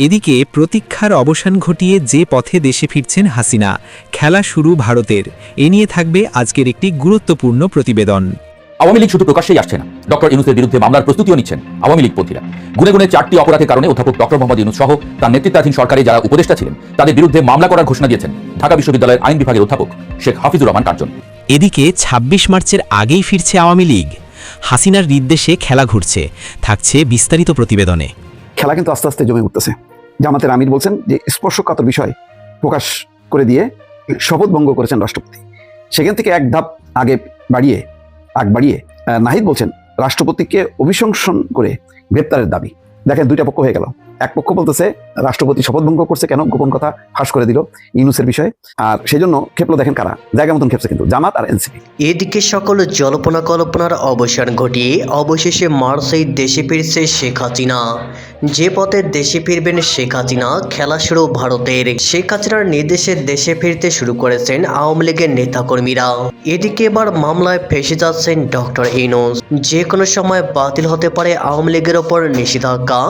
এদিকে প্রতীক্ষার অবসান ঘটিয়ে যে পথে দেশে ফিরছেন হাসিনা, খেলা শুরু ভারতের। এ নিয়ে থাকবে আজকের একটি গুরুত্বপূর্ণ প্রতিবেদন। আওয়ামী লীগ শুধু প্রকাশ্যেই আসছে না, ডক্টর ইউনূসের বিরুদ্ধে মামলার প্রস্তুতিও নিচ্ছেন আওয়ামী লীগ পন্থীরা। গুনে গুনে 4টি অপরাধের কারণে অধ্যাপক ডক্টর মোহাম্মদ ইউনূস সহ তার নেতৃত্বাধীন সরকারে যারা উপদেষ্টা ছিলেন তাদের বিরুদ্ধে মামলা করার ঘোষণা দিয়েছেন ঢাকা বিশ্ববিদ্যালয়ের আইন বিভাগের অধ্যাপক শেখ হাফিজুর রহমান কাঞ্চন। এদিকে ২৬ মার্চের আগেই ফিরছে আওয়ামী লীগ। হাসিনার নির্দেশে খেলা ঘুরছে, থাকছে বিস্তারিত প্রতিবেদনে। খেলা কিন্তু আস্তে আস্তে জমে উঠতেছে। জামাতের আমির বলছেন যে স্পর্শকাতর বিষয় প্রকাশ করে দিয়ে শপথ ভঙ্গ করেছেন রাষ্ট্রপতি। সেখান থেকে এক ধাপ আগ বাড়িয়ে নাহিদ বলছেন রাষ্ট্রপতিকে অভিশংসন করে গ্রেপ্তারের দাবি। দেখেন, দুইটা পক্ষ হয়ে গেল। এক পক্ষ বলতেছে রাষ্ট্রপতি শপথ ভঙ্গ করছে, কেন গোপন কথা ফাঁস করে দিল ইউনূসের বিষয়ে, আর সেই জন্য খেপলো দেখেন কারা, জায়গা মতন খেপছে কিন্তু জামাত আর এনসিপি। এদিকে সকল জল্পনা কল্পনার অবসান ঘটিয়ে অবশেষে মার্চেই দেশে ফিরছে শেখ হাসিনা। যে পথে দেশে ফিরবেন শেখ হাসিনা, খেলা শুরু ভারতের। শেখ হাসিনার নির্দেশে দেশে ফিরতে শুরু করেছেন আওয়ামী লীগের নেতাকর্মীরা। এদিকে এবার মামলায় ফেঁসে যাচ্ছেন ডক্টর ইউনূস। যে কোনো সময় বাতিল হতে পারে আওয়ামী লীগের ওপর নিষেধাজ্ঞা,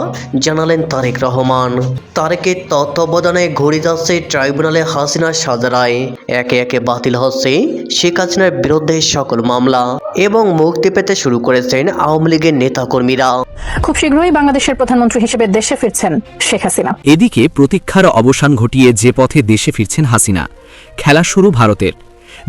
জানালেন তারেক রহমান। তারেকের তত্ত্বাবধানে ঘুরে যাচ্ছে ট্রাইব্যুনালে হাসিনার সাজা রায়। একে একে বাতিল হচ্ছে শেখ হাসিনার বিরুদ্ধে সকল মামলা এবং মুক্তি পেতে শুরু করেছেন আওয়ামী লীগের নেতাকর্মীরা। খুব শীঘ্রই বাংলাদেশের প্রধানমন্ত্রী হিসেবে দেশে ফিরছেন শেখ হাসিনা। এদিকে প্রতীক্ষার অবসান ঘটিয়ে যে পথে দেশে ফিরছেন হাসিনা, খেলা শুরু ভারতের।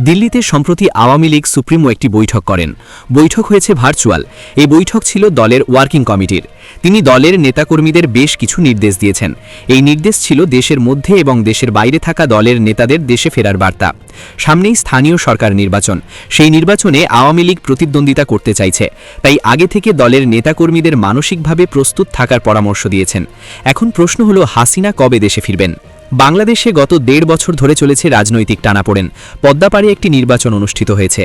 দিল্লিতে সম্প্রতি আওয়ামী লীগ সুপ্রিমো একটি বৈঠক করেন। বৈঠক হয়েছে ভার্চুয়াল। এই বৈঠক ছিল দলের ওয়ার্কিং কমিটির। তিনি দলের নেতাকর্মীদের বেশ কিছু নির্দেশ দিয়েছেন। এই নির্দেশ ছিল দেশের মধ্যে এবং দেশের বাইরে থাকা দলের নেতাদের দেশে ফেরার বার্তা। সামনেই স্থানীয় সরকার নির্বাচন। সেই নির্বাচনে আওয়ামী লীগ প্রতিদ্বন্দ্বিতা করতে চাইছে, তাই আগে থেকে দলের নেতাকর্মীদের মানসিকভাবে প্রস্তুত থাকার পরামর্শ দিয়েছেন। এখন প্রশ্ন হলো হাসিনা কবে দেশে ফিরবেন। বাংলাদেশে গত ১.৫ বছর ধরে চলেছে রাজনৈতিক টানাপোড়েন। পদ্মাপাড়ে একটি নির্বাচন অনুষ্ঠিত হয়েছে।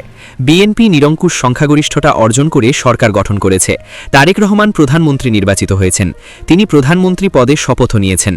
বিএনপি নিরঙ্কুশ সংখ্যাগরিষ্ঠতা অর্জন করে সরকার গঠন করেছে। তারেক রহমান প্রধানমন্ত্রী নির্বাচিত হয়েছেন। তিনি প্রধানমন্ত্রী পদে শপথও নিয়েছেন।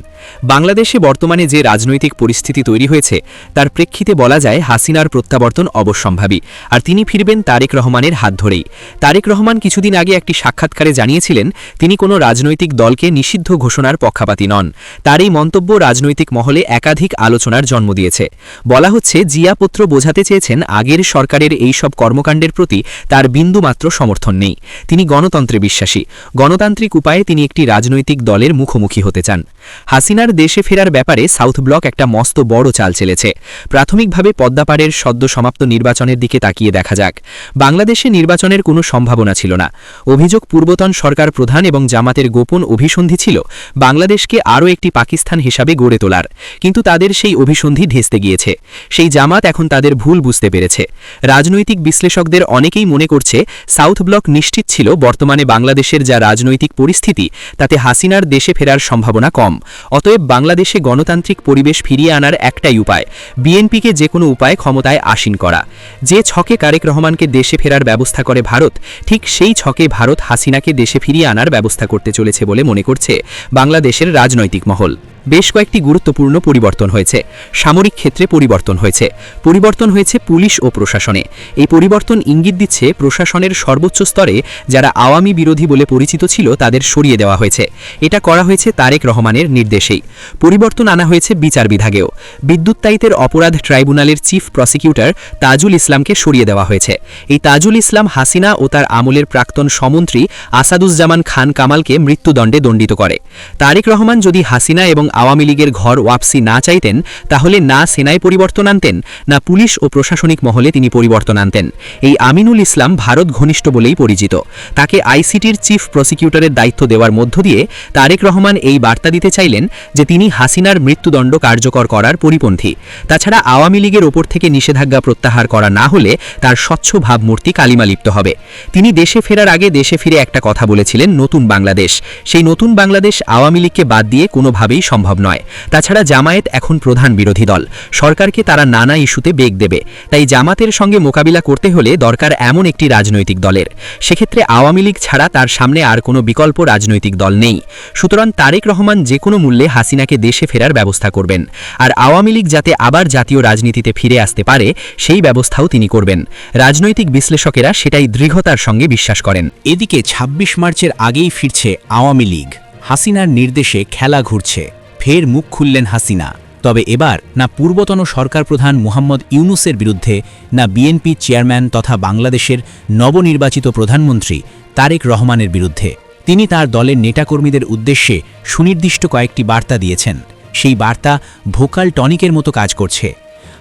বাংলাদেশে বর্তমানে যে রাজনৈতিক পরিস্থিতি তৈরি হয়েছে তার প্রেক্ষিতে বলা যায় হাসিনার প্রত্যাবর্তন অবশ্যম্ভাবী, আর তিনি ফিরবেন তারেক রহমানের হাত ধরেই। তারেক রহমান কিছুদিন আগে একটি সাক্ষাৎকারে জানিয়েছিলেন তিনি কোনো রাজনৈতিক দলকে নিষিদ্ধ ঘোষণার পক্ষপাতী নন। তার এই মন্তব্য রাজনৈতিক মহলে একাধিক আলোচনার জন্ম দিয়েছে। বলা হচ্ছে জিয়াপুত্র বোঝাতে চেয়েছেন আগের সরকারের এই সব কর্মকাণ্ডের প্রতি তার বিন্দুমাত্র সমর্থন নেই। তিনি গণতন্ত্রে বিশ্বাসী। গণতান্ত্রিক উপায়ে তিনি একটি রাজনৈতিক দলের মুখোমুখি হতে চান। হাসিনার দেশে ফেরার ব্যাপারে সাউথ ব্লক একটা মস্ত বড় চাল চেলেছে। প্রাথমিকভাবে পদ্মাপাড়ের সদ্য সমাপ্ত নির্বাচনের দিকে তাকিয়ে দেখা যাক। বাংলাদেশে নির্বাচনের কোনো সম্ভাবনা ছিল না। অভিযোগ পূর্বতন সরকার প্রধান এবং জামাতের গোপন অভিসন্ধি ছিল বাংলাদেশকে আরও একটি পাকিস্তান হিসাবে গড়ে তোলার। কিন্তু তাদের সেই অভিসন্ধি ধেস্তে গিয়েছে। সেই জামাত এখন তাদের ভুল বুঝতে পেরেছে। রাজনৈতিক বিশ্লেষকদের অনেকেই মনে করছে সাউথ ব্লক নিশ্চিত ছিল বর্তমানে বাংলাদেশের যা রাজনৈতিক পরিস্থিতি তাতে হাসিনার দেশে ফেরার সম্ভাবনা কম। অতএব বাংলাদেশে গণতান্ত্রিক পরিবেশ ফিরিয়ে আনার একটাই উপায়, বিএনপিকে যে কোনো উপায়ে ক্ষমতায় আসীন করা। যে ছকে তারেক রহমানকে দেশে ফেরার ব্যবস্থা করে ভারত, ঠিক সেই ছকে ভারত হাসিনাকে দেশে ফিরিয়ে আনার ব্যবস্থা করতে চলেছে বলে মনে করছে বাংলাদেশের রাজনৈতিক মহল। বেশ কয়েকটি গুরুত্বপূর্ণ পরিবর্তন হয়েছে। সামরিক ক্ষেত্রে পরিবর্তন হয়েছে পুলিশ ও প্রশাসনে। এই পরিবর্তন ইঙ্গিত দিচ্ছে প্রশাসনের সর্বোচ্চ স্তরে যারা আওয়ামী বিরোধী বলে পরিচিত ছিল তাদের সরিয়ে দেওয়া হয়েছে। এটা করা হয়েছে তারেক রহমানের নির্দেশেই। পরিবর্তন আনা হয়েছে বিচার বিভাগেও। বিদ্যুতায়িতের অপরাধ ট্রাইব্যুনালের চিফ প্রসিকিউটর তাজুল ইসলামকে সরিয়ে দেওয়া হয়েছে। এই তাজুল ইসলাম হাসিনা ও তার আমলের প্রাক্তন সমন্ত্রী আসাদুজ্জামান খান কামালকে মৃত্যুদণ্ডে দণ্ডিত করে। তারেক রহমান যদি হাসিনা এবং আওয়ামী লীগের ঘর ওয়াপসি না চাইতেন তাহলে না সেনায় পরিবর্তন আনতেন, না পুলিশ ও প্রশাসনিক মহলে তিনি পরিবর্তন আনতেন। এই আমিনুল ইসলাম ভারত ঘনিষ্ঠ বলেই পরিচিত। তাকে আইসিটির চিফ প্রসিকিউটরের দায়িত্ব দেওয়ার মধ্য দিয়ে তারেক রহমান এই বার্তা দিতে চাইলেন যে তিনি হাসিনার মৃত্যুদণ্ড কার্যকর করার পরিপন্থী। তাছাড়া আওয়ামী লীগের ওপর থেকে নিষেধাজ্ঞা প্রত্যাহার করা না হলে তার স্বচ্ছ ভাবমূর্তি কালিমালিপ্ত হবে। তিনি দেশে ফেরার আগে দেশে ফিরে একটা কথা বলেছিলেন, নতুন বাংলাদেশ। সেই নতুন বাংলাদেশ আওয়ামী লীগকে বাদ দিয়ে কোনোভাবেই সম্ভব নয়। তাছাড়া জামায়াত এখন প্রধান বিরোধী দল। সরকারকে তারা নানা ইস্যুতে বেগ দেবে। তাই জামাতের সঙ্গে মোকাবিলা করতে হলে দরকার এমন একটি রাজনৈতিক দলের। সেক্ষেত্রে আওয়ামী লীগ ছাড়া তার সামনে আর কোনো বিকল্প রাজনৈতিক দল নেই। সুতরাং তারেক রহমান যে কোনো মূল্যে হাসিনাকে দেশে ফেরার ব্যবস্থা করবেন। আর আওয়ামী লীগ যাতে আবার জাতীয় রাজনীতিতে ফিরে আসতে পারে সেই ব্যবস্থাও তিনি করবেন। রাজনৈতিক বিশ্লেষকেরা সেটাই দৃঢ়তার সঙ্গে বিশ্বাস করেন। এদিকে ২৬ মার্চের আগেই ফিরছে আওয়ামী লীগ। হাসিনার নির্দেশে খেলা ঘুরছে, ফের মুখ খুললেন হাসিনা। তবে এবার না পূর্বতন সরকার প্রধান মোহাম্মদ ইউনূসের বিরুদ্ধে, না বিএনপি চেয়ারম্যান তথা বাংলাদেশের নবনির্বাচিত প্রধানমন্ত্রী তারেক রহমানের বিরুদ্ধে। তিনি তার দলের নেতাকর্মীদের উদ্দেশ্যে সুনির্দিষ্ট কয়েকটি বার্তা দিয়েছেন। সেই বার্তা ভোকাল টনিকের মতো কাজ করছে।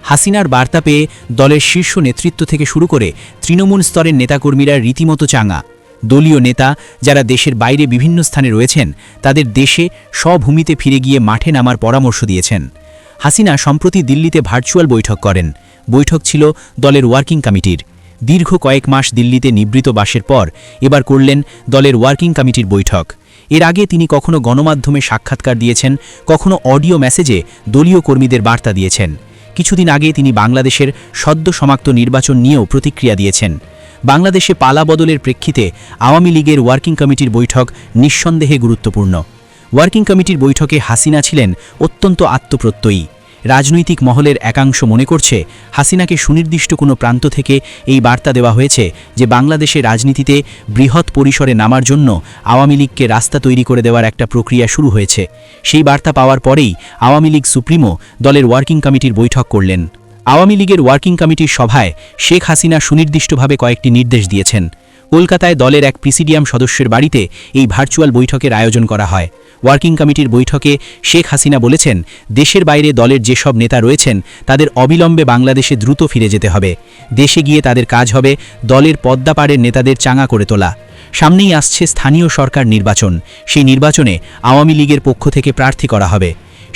হাসিনার বার্তা পেয়ে দলের শীর্ষ নেতৃত্ব থেকে শুরু করে তৃণমূল স্তরের নেতাকর্মীরা রীতিমতো চাঙা। দলীয় নেতা যারা দেশের বাইরে বিভিন্ন স্থানে রয়েছেন তাদের দেশে স্বভূমিতে ফিরে গিয়ে মাঠে নামার পরামর্শ দিয়েছেন। হাসিনা সম্প্রতি দিল্লিতে ভার্চুয়াল বৈঠক করেন। বৈঠক ছিল দলের ওয়ার্কিং কমিটির। দীর্ঘ কয়েক মাস দিল্লিতে নিবৃত বাসের পর এবার করলেন দলের ওয়ার্কিং কমিটির বৈঠক। এর আগে তিনি কখনো গণমাধ্যমে সাক্ষাৎকার দিয়েছেন, কখনো অডিও মেসেজে দলীয় কর্মীদের বার্তা দিয়েছেন। কিছুদিন আগে তিনি বাংলাদেশের সদ্য সমাপ্ত নির্বাচন নিয়েও প্রতিক্রিয়া দিয়েছেন। বাংলাদেশে পালা বদলের প্রেক্ষিতে আওয়ামী লীগের ওয়ার্কিং কমিটির বৈঠক নিঃসন্দেহে গুরুত্বপূর্ণ। ওয়ার্কিং কমিটির বৈঠকে হাসিনা ছিলেন অত্যন্ত আত্মপ্রত্যয়ী। রাজনৈতিক মহলের একাংশ মনে করছে হাসিনাকে সুনির্দিষ্ট কোনো প্রান্ত থেকে এই বার্তা দেওয়া হয়েছে যে বাংলাদেশে রাজনীতিতে বৃহৎ পরিসরে নামার জন্য আওয়ামী লীগকে রাস্তা তৈরি করে দেওয়ার একটা প্রক্রিয়া শুরু হয়েছে। সেই বার্তা পাওয়ার পরেই আওয়ামী লীগ সুপ্রিমো দলের ওয়ার্কিং কমিটির বৈঠক করলেন। আওয়ামী লীগের ওয়ার্কিং কমিটির সভায় শেখ হাসিনা সুনির্দিষ্টভাবে কয়েকটি নির্দেশ দিয়েছেন। কলকাতায় দলের এক প্রিসিডিয়াম সদস্যের বাড়িতে এই ভার্চুয়াল বৈঠকের আয়োজন করা হয়। ওয়ার্কিং কমিটির বৈঠকে শেখ হাসিনা বলেছেন, দেশের বাইরে দলের যেসব নেতা রয়েছেন তাদের অবিলম্বে বাংলাদেশে দ্রুত ফিরে যেতে হবে। দেশে গিয়ে তাদের কাজ হবে দলের পদ্মাপাড়ের নেতাদের চাঙা করে তোলা। সামনেই আসছে স্থানীয় সরকার নির্বাচন। সেই নির্বাচনে আওয়ামী লীগের পক্ষ থেকে প্রার্থী করা হবে।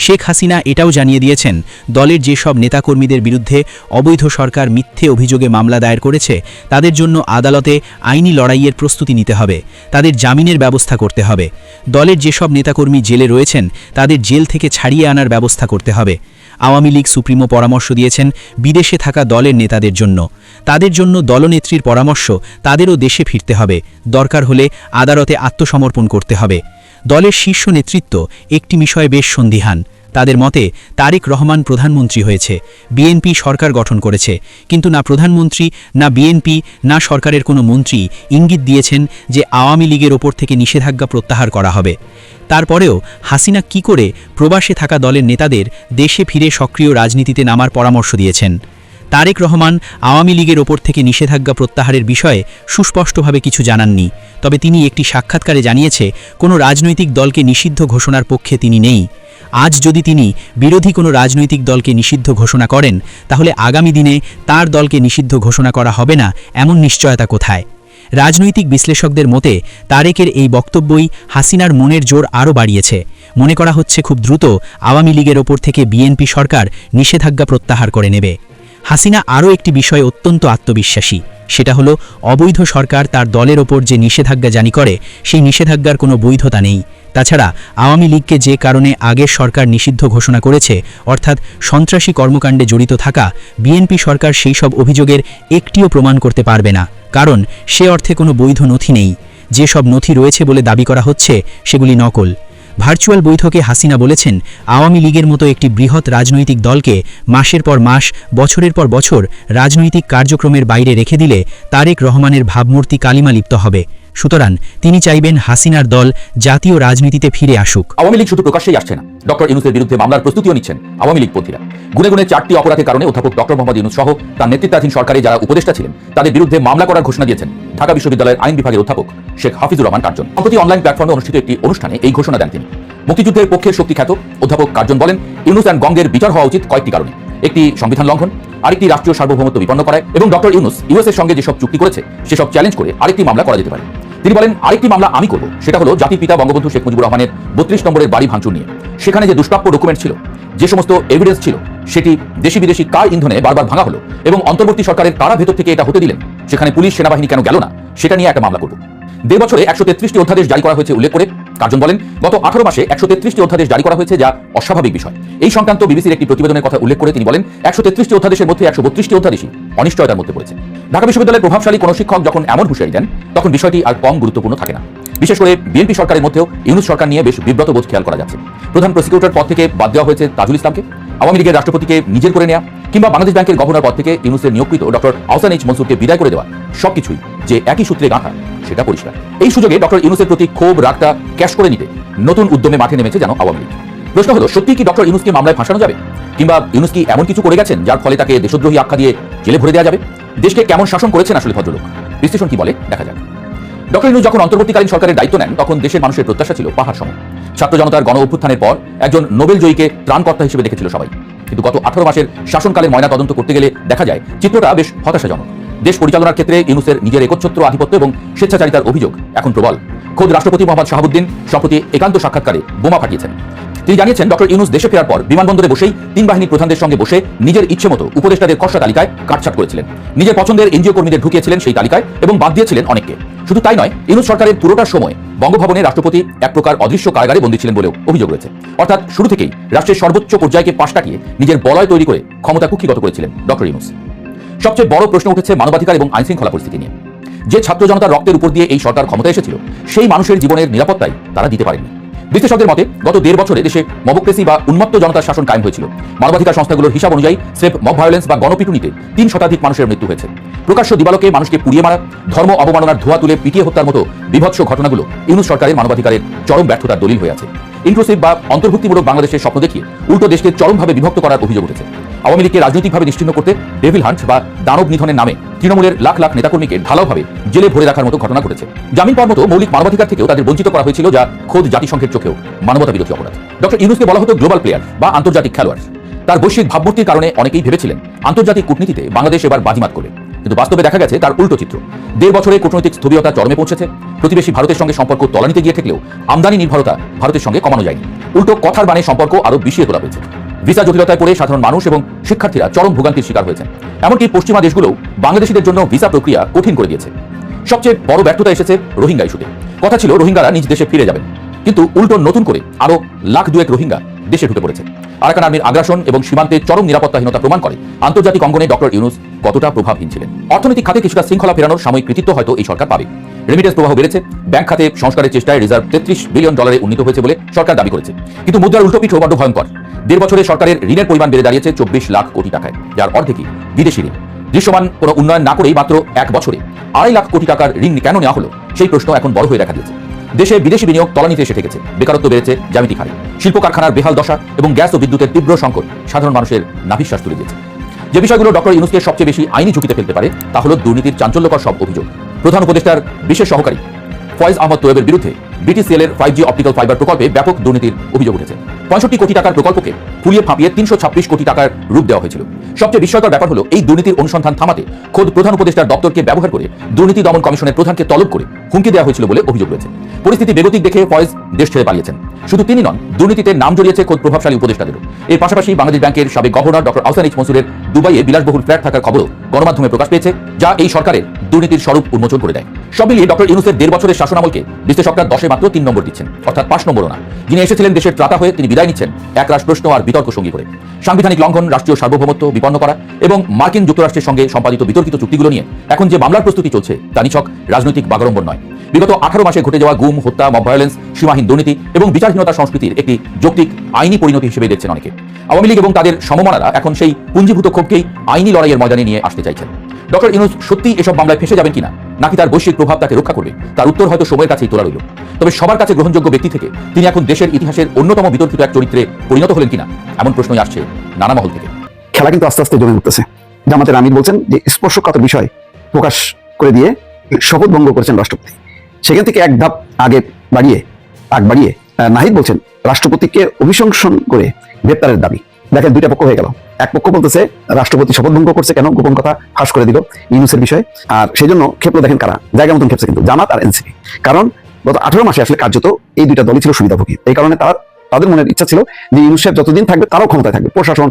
শেখ হাসিনা এটাও জানিয়ে দিয়েছেন, দলের যেসব নেতাকর্মীদের বিরুদ্ধে অবৈধ সরকার মিথ্যে অভিযোগে মামলা দায়ের করেছে তাদের জন্য আদালতে আইনি লড়াইয়ের প্রস্তুতি নিতে হবে, তাদের জামিনের ব্যবস্থা করতে হবে। দলের যেসব নেতাকর্মী জেলে রয়েছেন তাদের জেল থেকে ছাড়িয়ে আনার ব্যবস্থা করতে হবে। আওয়ামী লীগ সুপ্রিমো পরামর্শ দিয়েছেন বিদেশে থাকা দলের নেতাদের জন্য। তাদের জন্য দলনেত্রীর পরামর্শ, তাদেরও দেশে ফিরতে হবে, দরকার হলে আদালতে আত্মসমর্পণ করতে হবে। দলের শীর্ষ নেতৃত্ব একটি বিষয়ে বেশ সন্দিহান। তাদের মতে তারেক রহমান প্রধানমন্ত্রী হয়েছে, বিএনপি সরকার গঠন করেছে, কিন্তু না প্রধানমন্ত্রী, না বিএনপি, না সরকারের কোনো মন্ত্রী ইঙ্গিত দিয়েছেন যে আওয়ামী লীগের ওপর থেকে নিষেধাজ্ঞা প্রত্যাহার করা হবে। তারপরেও হাসিনা কি করে প্রবাসে থাকা দলের নেতাদের দেশে ফিরে সক্রিয় রাজনীতিতে নামার পরামর্শ দিয়েছেন? তারেক রহমান আওয়ামী লীগের ওপর থেকে নিষেধাজ্ঞা প্রত্যাহারের বিষয়ে সুস্পষ্টভাবে কিছু জানাননি। তবে তিনি একটি সাক্ষাৎকারে জানিয়েছে কোনো রাজনৈতিক দলকে নিষিদ্ধ ঘোষণার পক্ষে তিনি নেই। আজ যদি তিনি বিরোধী কোনো রাজনৈতিক দলকে নিষিদ্ধ ঘোষণা করেন তাহলে আগামী দিনে তার দলকে নিষিদ্ধ ঘোষণা করা হবে না, এমন নিশ্চয়তা কোথায়? রাজনৈতিক বিশ্লেষকদের মতে তারেকের এই বক্তব্যই হাসিনার মনের জোর আরও বাড়িয়েছে। মনে করা হচ্ছে খুব দ্রুত আওয়ামী লীগের ওপর থেকে বিএনপি সরকার নিষেধাজ্ঞা প্রত্যাহার করে নেবে। হাসিনা আরও একটি বিষয়ে অত্যন্ত আত্মবিশ্বাসী, সেটা হলো অবৈধ সরকার তার দলের ওপর যে নিষেধাজ্ঞা জারি করে সেই নিষেধাজ্ঞার কোনো বৈধতা নেই। তাছাড়া আওয়ামী লীগকে যে কারণে আগের সরকার নিষিদ্ধ ঘোষণা করেছে, অর্থাৎ সন্ত্রাসী কর্মকাণ্ডে জড়িত থাকা, বিএনপি সরকার সেই সব অভিযোগের একটিও প্রমাণ করতে পারবে না, কারণ সে অর্থে কোনো বৈধ নথি নেই। যেসব নথি রয়েছে বলে দাবি করা হচ্ছে সেগুলি নকল। ভার্চুয়াল বৈঠকে হাসিনা বলেছেন, আওয়ামী লীগের মতো একটি বৃহৎ রাজনৈতিক দলকে মাসের পর মাস, বছরের পর বছর রাজনৈতিক কার্যক্রমের বাইরে রেখে দিলে তারেক রহমানের ভাবমূর্তি কালিমা লিপ্ত হবে। সুতরাং তিনি চাইবেন হাসিনার দল জাতীয় রাজনীতিতে ফিরে আসুক। আওয়ামী লীগ শুধু প্রকাশ্যেই আসছে না, ডক্টর ইউনূসের বিরুদ্ধে মামলার প্রস্তুতিও নিচ্ছেন আওয়ামী লীগপন্থীরা। গুনে গুনে 4টি অপরাধের কারণে অধ্যাপক ডক্টর মোহাম্মদ ইউনূস সহ তার নেতৃত্বাধীন সরকারে যারা উপদেষ্টা ছিলেন তাদের বিরুদ্ধে মামলা করার ঘোষণা দিয়েছেন ঢাকা বিশ্ববিদ্যালয়ের আইন বিভাগের অধ্যাপক শেখ হাফিজুর রহমান কার্জন। সম্প্রতি অনলাইন প্ল্যাটফর্মে অনুষ্ঠিত একটি অনুষ্ঠানে এই ঘোষণা দেন তিনি। মুক্তিযুদ্ধের পক্ষের শক্তিখ্যাত অধ্যাপক কার্জন বলেন, ইউনূস অ্যান্ড গঙ্গের বিচার হওয়া উচিত কয়েকটি কারণে। একটি সংবিধান লঙ্ঘন, আরেকটি রাষ্ট্রীয় সার্বভৌমত্ব বিপন্ন করায়, এবং ডক্টর ইউনূস ইউএসের সঙ্গে যেসব চুক্তি করেছে সেসব চ্যালেঞ্জ করে আরেকটি মামলা করা যেতে পারে। তিনি বলেন, আরেকটি মামলা আমি করব, সেটা হলো জাতির পিতা বঙ্গবন্ধু শেখ মুজিবুর রহমানের 32 নম্বরের বাড়ি ভাঙচুর নিয়ে। সেখানে যে দুষ্প্রাপ্য ডকুমেন্ট ছিল, যে সমস্ত এভিডেন্স ছিল, সেটি দেশি বিদেশি কার ইন্ধনে বারবার ভাঙা হলো, এবং অন্তর্বর্তী সরকারের কারা ভেতর থেকে এটা হতে দিলেন, সেখানে পুলিশ সেনাবাহিনী কেন গেল না, সেটা নিয়ে একটা মামলা করব। 1.5 বছরে 133টি অধ্যাদেশ জারি করা হয়েছে উল্লেখ করে কার্জন বলেন, গত 18 মাসে 133টি অধ্যাদেশ জারি করা হয়েছে, যা অস্বাভাবিক বিষয়। এই সংক্রান্ত বিবিসির একটি প্রতিবেদনের কথা উল্লেখ করে তিনি বলেন, 133টি অধ্যাদেশের মধ্যে 132টি অধ্যাদেশই অনিশ্চয়তার মধ্যে পড়েছে। ঢাকা বিশ্ববিদ্যালয়ের প্রভাবশালী কোনো শিক্ষক যখন এমন হুঁশিয়ারি দেন তখন বিষয়টি আর কম গুরুত্বপূর্ণ থাকে না। বিশেষ করে বিএনপি সরকারের মধ্যেও ইউনূস সরকার নিয়ে বেশ বিব্রত বোধ খেয়াল করা যাচ্ছে। প্রধান প্রসিকিউটর পদ থেকে বাদ দেওয়া হয়েছে তাজুল ইসলামকে, আওয়ামী লীগের রাষ্ট্রপতিকে নিজের করে নেওয়া, কিংবা বাংলাদেশ ব্যাংকের গভর্নর পদ থেকে ইউনূসের নিয়োগকৃত ডক্টর আহসান এইচ মনসুরকে বিদায় করে দেওয়া, সবকিছুই যে একই সূত্রে গাঁথা সেটা পরিষ্কার। এই সুযোগে ডক্টর ইউনূসের প্রতি ক্ষোভ রাগটা ক্যাশ করে নিতে নতুন উদ্যমে মাঠে নেমেছে যেন আওয়ামী লীগ। প্রশ্ন হলো, সত্যি কি ডক্টর ইউনূসকে মামলায় ফাঁসানো যাবে, কিংবা ইউনূস কি এমন কিছু করে গেছেন যার ফলে তাকে দেশদ্রোহী আখ্যা দিয়ে জেলে ভরে দেওয়া যাবে? দেশকে কেমন শাসন করেছেন আসলে ভদ্রলোক, বিশ্লেষণ কি বলে দেখা যাক। ডক্টর ইউনূস যখন অন্তর্বর্তীকালীন সরকারের দায়িত্ব নেন তখন দেশের মানুষের প্রত্যাশা ছিল পাহাড় সম। ছাত্র জনতার গণ অভ্যুত্থানের পর একজন নোবেল জয়ীকে ত্রাণকর্তা হিসেবে দেখেছিল সবাই, কিন্তু গত 18 মাসের শাসনকালের ময়না তদন্ত করতে গেলে দেখা যায় চিত্রটা বেশ হতাশাজনক। দেশ পরিচালনার ক্ষেত্রে ইউনূসের নিজের একচ্ছত্র আধিপত্য এবং স্বেচ্ছাচারিতার অভিযোগ এখন প্রবল। খোদ রাষ্ট্রপতি মোহাম্মদ শাহাবুদ্দিন সম্প্রতি একান্ত সাক্ষাৎকারে বোমা ফাটিয়েছেন। তিনি জানিয়েছেন ডক্টর ইউনূস দেশে ফেরার পর বিমানবন্দরে বসেই 3 বাহিনীর প্রধানদের সঙ্গে বসে নিজের ইচ্ছে মতো উপদেষ্টাদের খসড়া তালিকায় কাটছাট করেছিলেন, নিজের পছন্দের এনজিও কর্মীদের ঢুকিয়েছিলেন সেই তালিকায় এবং বাদ দিয়েছিলেন অনেককে। শুধু তাই নয়, ইউনূস সরকারের পুরোটা সময় বঙ্গভবনে রাষ্ট্রপতি এক প্রকার অদৃশ্য কারাগারে বন্দী ছিলেন বলেও অভিযোগ রয়েছে। অর্থাৎ শুরু থেকেই রাষ্ট্রের সর্বোচ্চ পর্যায়কে পাশ কাটিয়ে নিজের বলয় তৈরি করে ক্ষমতা কুক্ষিগত করেছিলেন ডক্টর ইউনূস। সবচেয়ে বড় প্রশ্ন উঠেছে মানবাধিকার এবং আইন শৃঙ্খলা পরিস্থিতি নিয়ে। যে ছাত্র জনতার রক্তের উপর দিয়ে এই সরকার ক্ষমতা এসেছিল, সেই মানুষের জীবনের নিরাপত্তাই তারা দিতে পারেনি। বিশ্লেষকদের মতে গত 1.5 বছরে দেশে মবক্রেসি বা উন্মত্ত জনতার শাসন কায়েম হয়েছিল। মানবাধিকার সংস্থাগুলোর হিসাব অনুযায়ী স্রেফ মব ভায়োলেন্স বা গণপিটুনিতে 3 শতাধিক মানুষের মৃত্যু হয়েছে। প্রকাশ্য দিবালোকে মানুষকে পুড়িয়ে মারা, ধর্ম অবমাননার ধোঁয়া তুলে পিটিয়ে হত্যার মতো বিভৎস ঘটনাগুলো ইউনূস সরকারের মানবাধিকারের চরম ব্যর্থতার দলিল হয়ে আছে। ইনক্লুসিভ বা অন্তর্ভুক্তিমূলক বাংলাদেশের স্বপ্ন দেখিয়ে উল্টো দেশকে চরমভাবে বিভক্ত করার অভিযোগ উঠেছে। আওয়ামী লীগকে রাজনৈতিকভাবে নিশ্চিহ্ন করতে ডেভিল হান্ট বা দানব নিধনের নামে তৃণমূলের লাখ লাখ নেতাকর্মীকে ঢালাওভাবে জেলে ভরে রাখার মতো ঘটনা ঘটেছে। জামিন পাওয়ার মতো মৌলিক মানবাধিকার থেকেও তাদের বঞ্চিত করা হয়েছিল, যা খোদ জাতিসংঘের চোখেও মানবতা বিরোধী অপরাধ। ডক্টর ইউনূসকে বলা হতো গ্লোবাল প্লেয়ার বা আন্তর্জাতিক খেলোয়াড়। তার বৈশ্বিক ভাবমূর্তির কারণে অনেকেই ভেবেছিলেন আন্তর্জাতিক কূটনীতিতে বাংলাদেশ এবার বাজিমাত করবে, কিন্তু বাস্তবে দেখা গেছে তার উল্টো চিত্র। 1.5 বছরে কূটনৈতিক স্থবিরতা চরমে পৌঁছেছে। প্রতিবেশী ভারতের সঙ্গে সম্পর্ক তলানিতে গিয়ে ঠেকলেও আমদানি নির্ভরতা ভারতের সঙ্গে কমানো যায়নি, উল্টো কথার বাণে সম্পর্ক আরও বিষিয়ে তোলা হয়েছে। ভিসা জটিলতায় পড়ে সাধারণ মানুষ এবং শিক্ষার্থীরা চরম ভোগান্তির শিকার হয়েছেন। এমনকি পশ্চিমা দেশগুলোও বাংলাদেশিদের জন্য ভিসা প্রক্রিয়া কঠিন করে দিয়েছে। সবচেয়ে বড় ব্যর্থতা এসেছে রোহিঙ্গা ইস্যুতে। কথা ছিল রোহিঙ্গারা নিজ দেশে ফিরে যাবেন, কিন্তু উল্টো নতুন করে আরও 1,02,000 রোহিঙ্গা দেশে ঢুকে পড়েছে। আরাকান আর্মির আগ্রাসন এবং সীমান্তে চরম নিরাপত্তাহীনতা প্রমাণ করে আন্তর্জাতিক অঙ্গনে ডক্টর ইউনূস কতটা প্রভাবহীন ছিলেন। অর্থনৈতিক খাতে কিছুটা শৃঙ্খলা ফেরানোর সাময়িক কৃতিত্ব হয়তো এই সরকার পাবে। রেমিটেন্স প্রবাহ বেড়েছে, ব্যাংক খাতে সংস্কারের চেষ্টায় রিজার্ভ $33 বিলিয়ন উন্নীত হয়েছে বলে সরকার দাবি করেছে। কিন্তু মুদ্রার উল্টো পিঠও বড় ভয়ঙ্কর। 1.5 বছরে সরকারের ঋণের পরিমাণ বেড়ে দাঁড়িয়েছে 24 লাখ কোটি টাকায়, যার অর্ধেকই বিদেশি ঋণ। দৃশ্যমান কোনো উন্নয়ন না করেই মাত্র 1 বছরে 2.5 লাখ কোটি টাকার ঋণ কেন নেওয়া হলো, সেই প্রশ্ন এখন বড় হয়ে দেখা দিয়েছে। দেশে বিদেশি বিনিয়োগ তলানিতে এসে ঠেকেছে, বেকারত্ব বেড়েছে জ্যামিতিক হারে, শিল্প কারখানার বেহাল দশা এবং গ্যাস ও বিদ্যুতের তীব্র সংকট সাধারণ মানুষের নাভিশ্বাস তুলে দিয়েছে। যে বিষয়গুলো ডক্টর ইউনূসকে সবচেয়ে বেশি আইনি ঝুঁকিতে ফেলতে পারে তা হলো দুর্নীতির চাঞ্চল্যকর সব অভিযোগ। প্রধান উপদেষ্টার বিশেষ সহকারী ফয়েজ আহমদ তোয়েবের বিরুদ্ধে বিটিসিএল এর 5G অপটিক্যাল ফাইবার প্রকল্পে ব্যাপক দুর্নীতির অভিযোগ উঠেছে। 65 কোটি টাকার প্রকল্পকে ফুলিয়ে ফাঁপিয়ে 326 কোটি টাকার রূপ দেওয়া হয়েছিল। সবচেয়ে বিস্ময়কর ব্যাপার হলো এই দুর্নীতির অনুসন্ধান থামাতে খোদ প্রধান উপদেষ্টার দপ্তরকে ব্যবহার করে দুর্নীতি দমন কমিশনের প্রধানকে তলব করে হুমকি দেওয়া হয়েছিল বলে অভিযোগ রয়েছে। পরিস্থিতি বেগতিক দেখে ফয়েজ দেশ ছেড়ে পালিয়েছেন। শুধু তিনি নন, দুর্নীতিতে নাম জড়িয়েছে খোদ প্রভাবশালী উপদেষ্টাদেরও। এর পাশাপাশি বাংলাদেশ ব্যাংকের সাবেক গভর্নর ডক্টর আহসান এইচ মনসুরের দুবাইয়ে বিলাসবহুল ফ্ল্যাট থাকার খবরও গণমাধ্যমে প্রকাশ পেয়েছে, যা এই সরকারের দুর্নীতির স্বরূপ উন্মোচন করে দেয়। সব মিলিয়ে ডক্টর ইউনূসের 1.5 বছরের শাসনামলকে বিশ্লেষকরা 10-এ মাত্র 3 নম্বর দিচ্ছেন, অর্থাৎ 5 নম্বরও না। যিনি এসেছিলেন দেশের ত্রাতা হয়ে, তিনি বিদায় নিচ্ছেন একরাশ প্রশ্ন আর বিতর্ক সঙ্গী করে। সাংবিধানিক লঙ্ঘন, রাষ্ট্রীয় সার্বভৌমত্ব বিপন্ন করা এবং মার্কিন যুক্তরাষ্ট্রের সঙ্গে সম্পাদিত বিতর্কিত চুক্তিগুলো নিয়ে এখন যে মামলার প্রস্তুতি চলছে তা নিছক রাজনৈতিক বাগাড়ম্বর নয়। বিগত 18 মাসে ঘটে যাওয়া গুম, হত্যা, মব ভায়োলেন্স, সীমাহীন দুর্নীতি এবং বিচারহীনতা সংস্কৃতির একটি যৌক্তিক আইনি পরিণতি হিসেবে দেখছেন অনেকে। আওয়ামী লীগ এবং তাদের সমমনারা এখন সেই পুঞ্জীভূত ক্ষোভকেই আইনি লড়াইয়ের ময়দানে নিয়ে আসতে চাইছেন। ডক্টর ইউনূস সত্যি এসব মামলায় ফেসে যাবেন কিনা, নাকি তার বৈশ্বিক প্রভাব তাকে রক্ষা করবে, তার উত্তর হয়তো সময়ের কাছেই তোলা রইল। তবে সবার কাছে গ্রহণযোগ্য ব্যক্তি থেকে তিনি এখন দেশের ইতিহাসের অন্যতম বিতর্কিত এক চরিত্রে পরিণত হলেন কিনা, এমন প্রশ্নই আসছে নানা মহল থেকে। খেলা কিন্তু আস্তে আস্তে জমে উঠতেছে। জামাতের আমির বলছেন যে স্পর্শকাতর বিষয় প্রকাশ করে দিয়ে শপথ ভঙ্গ করেছেন রাষ্ট্রপতি। সেখান থেকে এক ধাপ আগ বাড়িয়ে নাহিদ বলছেন রাষ্ট্রপতিকে অভিশংসন করে গ্রেপ্তারের দাবি। দেখেন, 2টা পক্ষ হয়ে গেল। এক পক্ষ বলতেছে রাষ্ট্রপতি শপথ ভঙ্গ করছে কেন, গোপন কথা ফাঁস করে দিল ইউনূসের বিষয়ে। আর সেই জন্য ক্ষেপলো দেখেন কারা, জায়গা মতন ক্ষেপছে কিন্তু জামাত আর এনসিপি। কারণ গত 18 মাসে আসলে কার্যত এই 2টা দলই ছিল সুবিধাভোগী। এই কারণে তাদের মনের ইচ্ছা ছিল যে ইউনূস সাহেব যতদিন থাকবে তারাও ক্ষমতায় থাকবে, প্রশাসন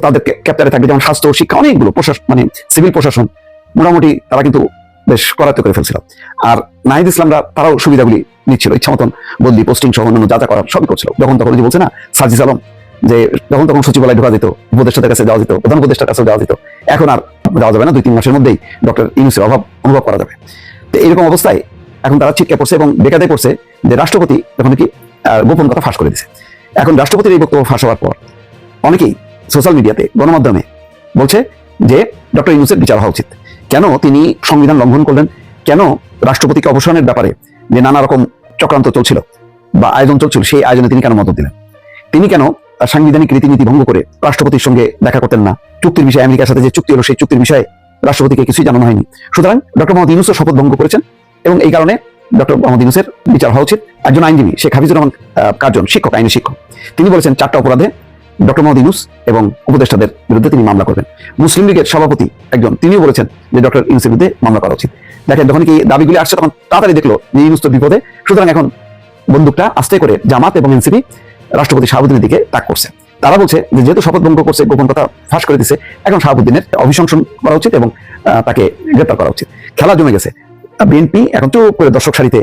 তাদের ক্যাপ্টারে থাকবে, যেমন স্বাস্থ্য, শিক্ষা, অনেকগুলো প্রশাসন, মানে সিভিল প্রশাসন মোটামুটি তারা কিন্তু বেশ করায়ত্ত করে ফেলছিল। আর নাহিদ ইসলামরা তারাও সুবিধাগুলি নিচ্ছিল, ইচ্ছা মতন বদলি, পোস্টিং সহ অন্যান্য যা যা করার সবই করছিল। যখন তখন যে বলছে না সাজিস আলম, যে যখন তখন সচিবালয় ঢোকা যেত, উপদেষ্টাদের কাছে যাওয়া যেত, প্রধান উপদেষ্টার কাছে যাওয়া যেত, এখন আর যাওয়া যাবে না। 2-3 মাসের মধ্যেই ডক্টর ইউনূসের অভাব অনুভব করা যাবে। তো এরকম অবস্থায় এখন তারা ছিটকে পড়ছে এবং বেকাদে পড়ছে যে রাষ্ট্রপতি তখন কি গোপন কথা ফাঁস করে দিয়েছে। এখন রাষ্ট্রপতির এই বক্তব্য ফাঁস হওয়ার পর অনেকেই সোশ্যাল মিডিয়াতে গণমাধ্যমে বলছে যে ডক্টর ইউনূসের বিচার হওয়া উচিত। কেন তিনি সংবিধান লঙ্ঘন করলেন, কেন রাষ্ট্রপতিকে অবসানের ব্যাপারে যে নানা রকম চক্রান্ত চলছিল বা আয়োজন চলছিল সেই আয়োজনে তিনি কেন মদত দিলেন, তিনি কেন সাংবিধানিক রীতিনীতি ভঙ্গ করে রাষ্ট্রপতির সঙ্গে দেখা করতেন না, চুক্তির বিষয়ে আমেরিকার সাথে যে চুক্তি হলো সেই চুক্তির বিষয়ে রাষ্ট্রপতিকে কিছুই জানানো হয়নি। সুতরাং ডক্টর মোহাম্মদ ইউনূসের শপথ ভঙ্গ করেছেন এবং এই কারণে ডক্টর মোহাম্মদ ইউনূসের বিচার হওয়া উচিত। একজন আইনজীবী শেখ হাফিজুর রহমান কার্জন শিক্ষক, আইনি শিক্ষক, তিনি বলেছেন 4টা অপরাধে ডক্টর মোহাম্মদ ইউনূস এবং উপদেষ্টাদের বিরুদ্ধে তিনি মামলা করবেন। মুসলিম লীগের সভাপতি একজন তিনিও বলেছেন যে ডক্টর ইউনূসের বিরুদ্ধে মামলা করা উচিত। দেখেন যখন কি দাবিগুলি আসছে তখন তাড়াতাড়ি দেখলো যে ইউনূস তো বিপদে, সুতরাং এখন বন্দুকটা আস্তে করে জামাত এবং এনসিপি রাষ্ট্রপতি শাহাবুদ্দিনের দিকে তাক করছে। তারা বলছে যে যেহেতু শপথ ভঙ্গ করছে, গোপন কথা ফাঁস করে দিচ্ছে, এখন শাহাবুদ্দিনের অভিশংসন করা উচিত এবং তাকে গ্রেপ্তার করা উচিত। খেলা জমে গেছে। বিএনপি এখন চুপ করে দর্শক সারিতে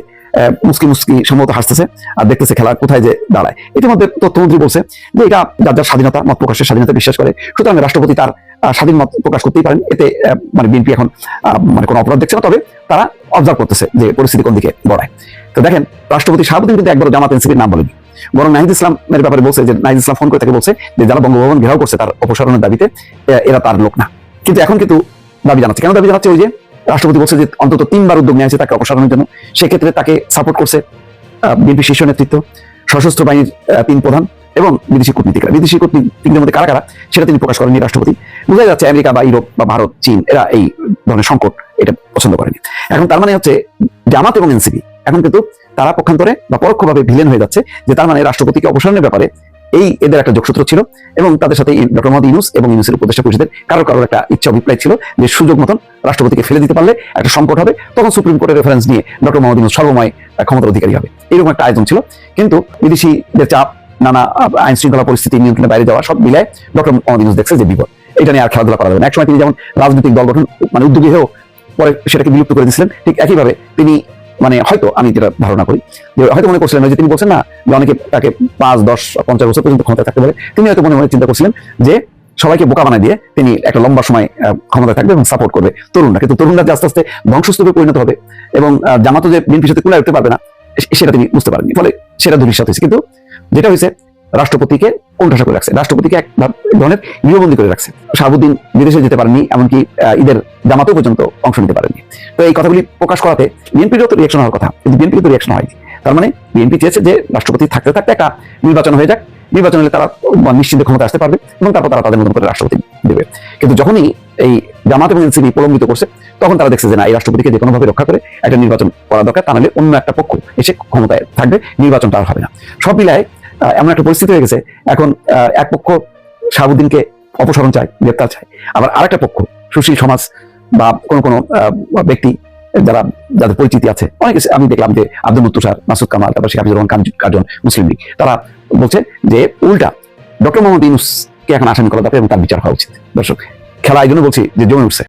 মুসকি মুসকি সম্ভবত হাসতেছে আর দেখতেছে খেলা কোথায় যে দাঁড়ায়। ইতিমধ্যে তথ্যমন্ত্রী বলছে যে এটা যার যার স্বাধীনতা, মত প্রকাশের স্বাধীনতা বিশ্বাস করে, সুতরাং রাষ্ট্রপতি তার স্বাধীন মত প্রকাশ করতেই পারেন। এতে মানে বিএনপি এখন মানে কোনো অপরাধ দেখছে না, তবে তারা অবজার্ভ করতেছে যে পরিস্থিতি কোন দিকে গড়ায়। তো দেখেন রাষ্ট্রপতি শাহাবুদ্দিন কিন্তু একবার জামাত এনসিপির নাম বলেনি, বরং নাহিদ ইসলামের ব্যাপারে বলছে যে নাহিদ ইসলাম ফোন করে তাকে বলছে যে যারা বঙ্গভবন ঘেরাও করছে তার অপসারণের দাবিতে এরা তার লোক না। কিন্তু এখন কিন্তু দাবি জানাচ্ছে, কেন দাবি জানাচ্ছে? ওই যে রাষ্ট্রপতি বলছে যে অন্তত 3বার উদ্যোগ নিয়েছে তাকে অপসারণের জন্য, সেক্ষেত্রে তাকে সাপোর্ট করছে বিএনপি শীর্ষ নেতৃত্ব, সশস্ত্র বাহিনীর 3 প্রধান এবং বিদেশি কূটনীতিকরা। বিদেশি কূটনীতিকদের মধ্যে কারা কারা সেটা তিনি প্রকাশ করেননি রাষ্ট্রপতি। বোঝা যাচ্ছে আমেরিকা বা ইউরোপ বা ভারত, চীন এরা এই ধরনের সংকট এটা পছন্দ করেনি। এখন তার মানে হচ্ছে জামাত এবং এনসিপি এখন কিন্তু তারা পক্ষান্তরে বা পরোক্ষভাবে ভিলেন হয়ে যাচ্ছে, যে তার মানে রাষ্ট্রপতিকে অপসারণের ব্যাপারে এই এদের একটা যোগসূত্র ছিল এবং তাদের সাথে ডক্টর মোহাম্মদ ইউনূস এবং ইউনূসের উপদেষ্টা পরিষদের কারোর একটা ইচ্ছা অভিপ্রায় ছিল যে সুযোগ মতন রাষ্ট্রপতিকে ফেলে দিতে পারলে একটা সংকট হবে, তখন সুপ্রিম কোর্টের রেফারেন্স নিয়ে ডক্টর মোহাম্মদ ইউনূস সর্বময় ক্ষমতার অধিকারী হবে, এরকম একটা আয়োজন ছিল। কিন্তু বিদেশিদের চাপ, নানা আইন শৃঙ্খলা পরিস্থিতি নিয়ন্ত্রণের বাইরে যাওয়া সব মিলায় ডক্টর মোহাম্মদ ইউনূস দেখছে যে বিপদ, এটা নিয়ে আর খেলাধুলা করা যাবে না। একসময় তিনি যেমন রাজনৈতিক দল গঠন মানে উদ্যোগী হয়েও পরে সেটাকে বিলুপ্ত করে দিয়েছিলেন, ঠিক একইভাবে তিনি মানে হয়তো আমি যেটা ধারণা করি যে হয়তো মনে করছিলেন যে তিনি বলছেন না যে অনেকে তাকে 5, 10, 50 বছর পর্যন্ত ক্ষমতায় থাকতে পারে, তিনি হয়তো মনে মনে চিন্তা করছিলেন যে সবাইকে বোকা বানায় দিয়ে তিনি একটা লম্বা সময় ক্ষমতায় থাকবে এবং সাপোর্ট করবে তরুণরা, কিন্তু তরুণরা যে আস্তে আস্তে ধ্বংসস্তূপে পরিণত হবে এবং জামাতও যে বিএনপির সাথে কুলায় উঠতে পারবে না সেটা তিনি বুঝতে পারেননি, ফলে সেটা ধূলিসাৎ হয়েছে। কিন্তু যেটা হয়েছে রাষ্ট্রপতিকে কোণঠাসা করে রাখছে, রাষ্ট্রপতিকে এক ধরনের গৃহবন্দী করে রাখছে। শাহাবুদ্দিন বিদেশে যেতে পারেননি, এমনকি ঈদের জামাতেও পর্যন্ত অংশ নিতে পারেননি। তো এই কথাগুলি প্রকাশ করাতে বিএনপিরও তো রিয়াকশন হওয়ার কথা, কিন্তু বিএনপির তো রিয়াকশন হয়নি। তার মানে বিএনপি চেয়েছে যে রাষ্ট্রপতি থাকতে থাকতে একটা নির্বাচন হয়ে যাক, নির্বাচন হলে তারা নিশ্চিন্তে ক্ষমতা আসতে পারবে এবং তারপর তারা তাদের মতন করে রাষ্ট্রপতি দেবে। কিন্তু যখনই এই জামাত এবং এনসিপি প্রলম্বিত করছে তখন তারা দেখছে যে না, এই রাষ্ট্রপতিকে যে কোনোভাবে রক্ষা করে একটা নির্বাচন করা দরকার, তা নাহলে অন্য একটা পক্ষ এসে ক্ষমতায় থাকবে, নির্বাচনটা আর হবে না। সব মিলায় এমন একটা পরিস্থিতি হয়ে গেছে এখন এক পক্ষ শাহাবুদ্দিনকে অপসারণ চায়, গ্রেপ্তার চায়, আবার আরেকটা পক্ষ সুশীল সমাজ বা কোনো ব্যক্তি যাদের পরিচিতি আছে, অনেক আমি দেখলাম যে আব্দুল মুত্তুসার, মাসুদ কামাল, তারপর শেখ হাফিজুর রহমান কার্জন, মুসলিম লীগ, তারা বলছে যে উল্টা ডক্টর মোহাম্মদ ইউনূসকে এখন আসামি করা দরকার এবং তার বিচার হওয়া উচিত। দর্শক, খেলা এই জন্য বলছি যে জমে উঠছে।